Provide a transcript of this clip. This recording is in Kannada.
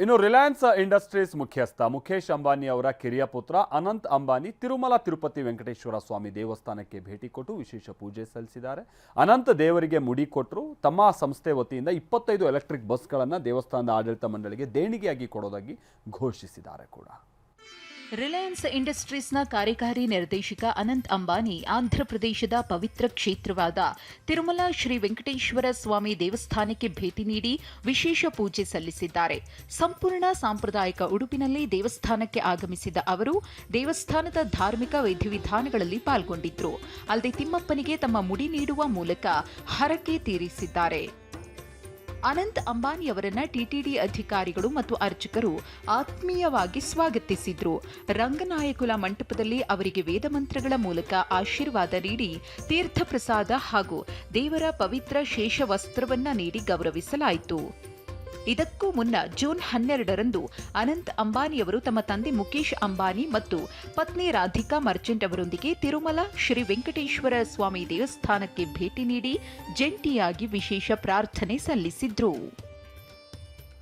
ಇನ್ನು ರಿಲಯನ್ಸ್ ಇಂಡಸ್ಟ್ರೀಸ್ ಮುಖ್ಯಸ್ಥ ಮುಖೇಶ್ ಅಂಬಾನಿ ಅವರ ಕಿರಿಯ ಪುತ್ರ ಅನಂತ್ ಅಂಬಾನಿ ತಿರುಮಲ ತಿರುಪತಿ ವೆಂಕಟೇಶ್ವರ ಸ್ವಾಮಿ ದೇವಸ್ಥಾನಕ್ಕೆ ಭೇಟಿ ಕೊಟ್ಟು ವಿಶೇಷ ಪೂಜೆ ಸಲ್ಲಿಸಿದ್ದಾರೆ. ಅನಂತ್ ದೇವರಿಗೆ ಮುಡಿ ಕೊಟ್ಟರು. ತಮ್ಮ ಸಂಸ್ಥೆ ವತಿಯಿಂದ 25 ಎಲೆಕ್ಟ್ರಿಕ್ ಬಸ್ಗಳನ್ನು ದೇವಸ್ಥಾನದ ಆಡಳಿತ ಮಂಡಳಿಗೆ ದೇಣಿಗೆಯಾಗಿ ಕೊಡೋದಾಗಿ ಘೋಷಿಸಿದ್ದಾರೆ ಕೂಡ. ರಿಲಯನ್ಸ್ ಇಂಡಸ್ಟ್ರೀಸ್ನ ಕಾರ್ಯಕಾರಿ ನಿರ್ದೇಶಕ ಅನಂತ್ ಅಂಬಾನಿ ಆಂಧ್ರಪ್ರದೇಶದ ಪವಿತ್ರ ಕ್ಷೇತ್ರವಾದ ತಿರುಮಲ ಶ್ರೀ ವೆಂಕಟೇಶ್ವರ ಸ್ವಾಮಿ ದೇವಸ್ಥಾನಕ್ಕೆ ಭೇಟಿ ನೀಡಿ ವಿಶೇಷ ಪೂಜೆ ಸಲ್ಲಿಸಿದ್ದಾರೆ. ಸಂಪೂರ್ಣ ಸಾಂಪ್ರದಾಯಿಕ ಉಡುಪಿನಲ್ಲಿ ದೇವಸ್ಥಾನಕ್ಕೆ ಆಗಮಿಸಿದ ಅವರು ದೇವಸ್ಥಾನದ ಧಾರ್ಮಿಕ ವಿಧಿವಿಧಾನಗಳಲ್ಲಿ ಪಾಲ್ಗೊಂಡಿದ್ರು. ಅಲ್ಲದೆ ತಿಮ್ಮಪ್ಪನಿಗೆ ತಮ್ಮ ಮುಡಿ ನೀಡುವ ಮೂಲಕ ಹರಕೆ ತೀರಿಸಿದ್ದಾರೆ. ಅನಂತ್ ಅಂಬಾನಿ ಅವರನ್ನ ಟಿಟಿಡಿ ಅಧಿಕಾರಿಗಳು ಮತ್ತು ಅರ್ಚಕರು ಆತ್ಮೀಯವಾಗಿ ಸ್ವಾಗತಿಸಿದ್ರು. ರಂಗನಾಯಕುಲ ಮಂಟಪದಲ್ಲಿ ಅವರಿಗೆ ವೇದಮಂತ್ರಗಳ ಮೂಲಕ ಆಶೀರ್ವಾದ ನೀಡಿ ತೀರ್ಥ ಪ್ರಸಾದ ಹಾಗೂ ದೇವರ ಪವಿತ್ರ ಶೇಷ ವಸ್ತ್ರವನ್ನ ನೀಡಿ ಗೌರವಿಸಲಾಯಿತು. ಇದಕ್ಕೂ ಮುನ್ನ ಜೂನ್ 12ರಂದು ಅನಂತ್ ಅಂಬಾನಿಯವರು ತಮ್ಮ ತಂದೆ ಮುಖೇಶ್ ಅಂಬಾನಿ ಮತ್ತು ಪತ್ನಿ ರಾಧಿಕಾ ಮರ್ಚೆಂಟ್ ಅವರೊಂದಿಗೆ ತಿರುಮಲ ಶ್ರೀ ವೆಂಕಟೇಶ್ವರ ಸ್ವಾಮಿ ದೇವಸ್ಥಾನಕ್ಕೆ ಭೇಟಿ ನೀಡಿ ಜಂಟಿಯಾಗಿ ವಿಶೇಷ ಪ್ರಾರ್ಥನೆ ಸಲ್ಲಿಸಿದ್ರು.